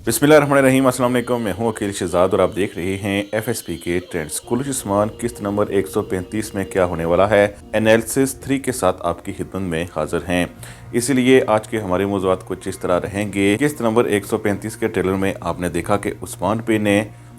बिस्मिल्लाहिर्रहमानिर्रहीम। अस्सलाम वालेकुम। मैं हूं अकील शहजाद और आप देख रहे हैं एफएसपी के ट्रेंड्स। कुल उस्मान किस्त नंबर 135 में क्या होने वाला है, एनालिसिस 3 के साथ आपकी खिदमत में हाजिर हैं। इसीलिए आज के हमारे मौज़ूआत कुछ इस तरह रहेंगे। किस्त नंबर 135 के ट्रेलर में आपने देखा कि उस्मान बे ने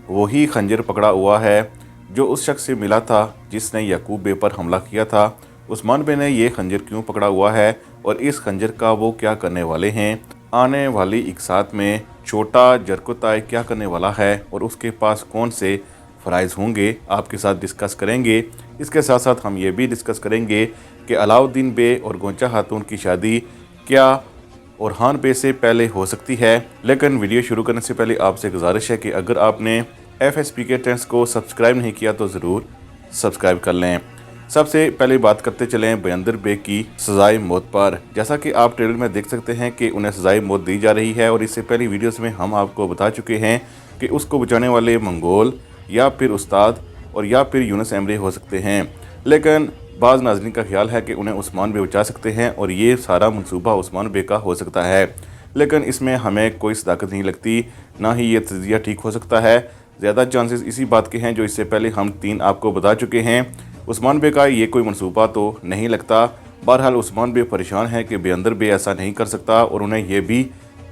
वही खंजर पकड़ा हुआ है जो उस शख्स से मिला था जिसने याकूब बे पर हमला किया था। उस्मान बे ने ये खंजर क्यों पकड़ा हुआ है और इस खंजर का वो क्या करने वाले हैं, आने वाली इकसात में छोटा जरकोताय क्या करने वाला है और उसके पास कौन से फ़राइज़ होंगे, आपके साथ डिस्कस करेंगे। इसके साथ साथ हम ये भी डिस्कस करेंगे कि अलाउद्दीन बे और गोंचा खातून की शादी क्या ओरहान बे से पहले हो सकती है। लेकिन वीडियो शुरू करने से पहले आपसे गुजारिश है कि अगर आपने एफएसपी के ट्रेंड्स को सब्सक्राइब नहीं किया तो ज़रूर सब्सक्राइब कर लें। सबसे पहले बात करते चलें बयंदर बे की सजाए मौत पर। जैसा कि आप ट्रेलर में देख सकते हैं कि उन्हें सजाए मौत दी जा रही है और इससे पहली वीडियोस में हम आपको बता चुके हैं कि उसको बचाने वाले मंगोल या फिर उस्ताद और या फिर यूनुस एमरे हो सकते हैं। लेकिन बाज़ नाज़रीन का ख्याल है कि उन्हें उस्मान बे बचा सकते हैं और ये सारा मंसूबा उस्मान बे का हो सकता है। लेकिन इसमें हमें कोई सदाकत नहीं लगती, ना ही ये तजिया ठीक हो सकता है। ज़्यादा चांसेस इसी बात के हैं जो इससे पहले हम 3 आपको बता चुके हैं। उस्मान बे का ये कोई मंसूबा तो नहीं लगता। बहरहाल उस्मान बे परेशान है कि बयंदर बे ऐसा नहीं कर सकता और उन्हें यह भी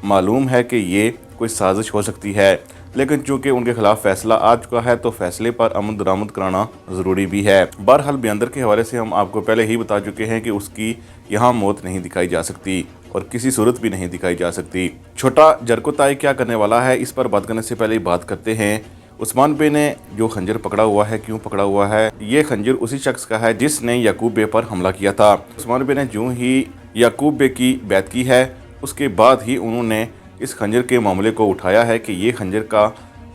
मालूम है कि ये कोई साजिश हो सकती है। लेकिन चूंकि उनके खिलाफ फैसला आ चुका है तो फैसले पर अमल दरामद कराना ज़रूरी भी है। बहरहाल बयंदर के हवाले से हम आपको पहले ही बता चुके हैं कि उसकी यहाँ मौत नहीं दिखाई जा सकती और किसी सूरत भी नहीं दिखाई जा सकती। छोटा जरकोताय क्या करने वाला है, इस पर बात करने से पहले बात करते हैं उस्मान बे ने जो खंजर पकड़ा हुआ है, क्यों पकड़ा हुआ है। ये खंजर उसी शख्स का है जिसने याकूब बे पर हमला किया था। उस्मान बे ने जो ही याकूब बे की बैत की है उसके बाद ही उन्होंने इस खंजर के मामले को उठाया है कि ये खंजर का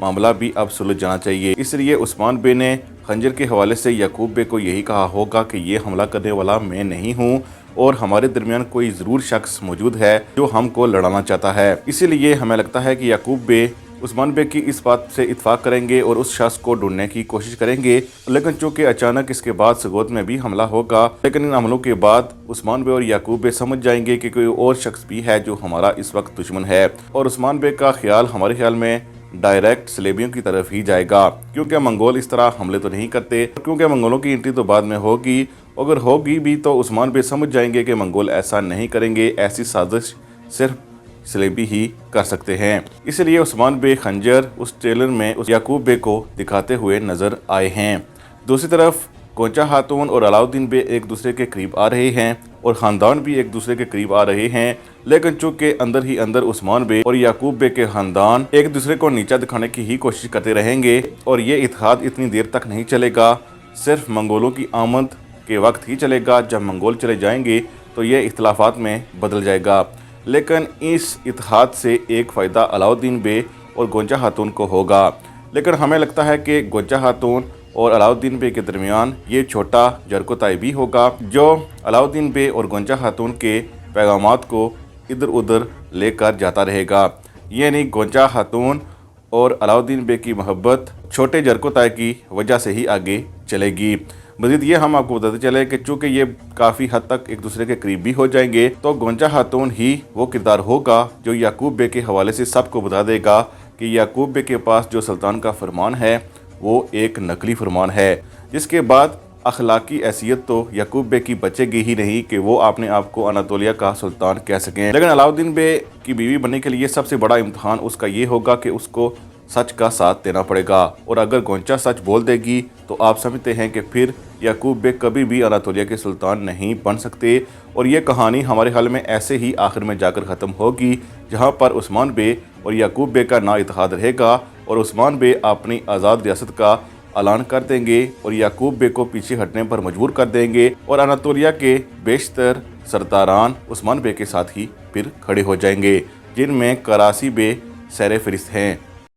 मामला भी अब सुलझ जाना चाहिए। इसलिए उस्मान बे ने खंजर के हवाले से याकूब बे को यही कहा होगा कि ये हमला करने वाला मैं नहीं हूँ और हमारे दरमियान कोई ज़रूर शख्स मौजूद है जो हमको लड़ाना चाहता है। इसीलिए हमें लगता है कि याकूब बे उस्मान बे की इस बात से इत्फाक करेंगे और उस शख्स को ढूंढने की कोशिश करेंगे। लेकिन चूंकि अचानक इसके बाद सगोत में भी हमला होगा, लेकिन इन हमलों के बाद उस्मान बे और याकूब बे समझ जाएंगे कि कोई और शख्स भी है जो हमारा इस वक्त दुश्मन है और उस्मान बे का ख्याल हमारे ख्याल में डायरेक्ट सलेबियों की तरफ ही जाएगा, क्योंकि मंगोल इस तरह हमले तो नहीं करते। क्योंकि मंगोलों की एंट्री तो बाद में होगी, अगर होगी भी तो उस्मान बे समझ जाएंगे कि मंगोल ऐसा नहीं करेंगे, ऐसी साजिश सिर्फ सलेबी ही कर सकते हैं। इसलिए उस्मान बे खंजर उस ट्रेलर में उस याकूब बे को दिखाते हुए नजर आए हैं। दूसरी तरफ गोंचा खातून और अलाउद्दीन बे एक दूसरे के करीब आ रहे हैं और ख़ानदान भी एक दूसरे के करीब आ रहे हैं। लेकिन चूंकि अंदर ही अंदर उस्मान बे और याकूब बे के ख़ानदान एक दूसरे को नीचा दिखाने की ही कोशिश करते रहेंगे और ये इत्तेहाद इतनी देर तक नहीं चलेगा, सिर्फ मंगोलों की आमद के वक्त ही चलेगा। जब मंगोल चले जाएंगे तो ये इख्तलाफात में बदल जाएगा। लेकिन इस इत्तेहाद से एक फ़ायदा अलाउद्दीन बे और गोंचा खातून को होगा। लेकिन हमें लगता है कि गोंचा खातून और अलाउद्दीन बे के दरमियान ये छोटा जरकोताय भी होगा जो अलाउद्दीन बे और गोंचा खातून के पैगामात को इधर उधर लेकर जाता रहेगा। यानी गोंचा खातून और अलाउद्दीन बे की मोहब्बत छोटे जरकोताय की वजह से ही आगे चलेगी। मज़ीद ये हम आपको बताते चले कि चूँकि ये काफ़ी हद तक एक दूसरे के करीब भी हो जाएंगे तो गोंचा खातून ही वो किरदार होगा जो याकूब बे के हवाले से सबको बता देगा कि याकूब बे के पास जो सुल्तान का फरमान है वो एक नकली फरमान है, जिसके बाद अखलाकी हैसियत तो याकूब बे की बचेगी ही नहीं कि वो अपने आप को अनातोलिया का सुल्तान कह सकें। लेकिन अलाउद्दीन बे की बीवी बनने के लिए सबसे बड़ा इम्तहान उसका ये होगा कि उसको सच का साथ देना पड़ेगा और अगर गोंचा सच बोल देगी तो आप समझते हैं कि फिर याकूब बे कभी भी अनातोलिया के सुल्तान नहीं बन सकते और ये कहानी हमारे हाल में ऐसे ही आखिर में जाकर ख़त्म होगी जहां पर उस्मान बे और याकूब बे का ना इत्तेहाद रहेगा और उस्मान बे अपनी आज़ाद रियासत का ऐलान कर देंगे और याकूब बे को पीछे हटने पर मजबूर कर देंगे और अनातोलिया के बेशतर सरदारान उस्मान बे के साथ ही फिर खड़े हो जाएंगे, जिनमें करासी बे सर फहरिस्त हैं।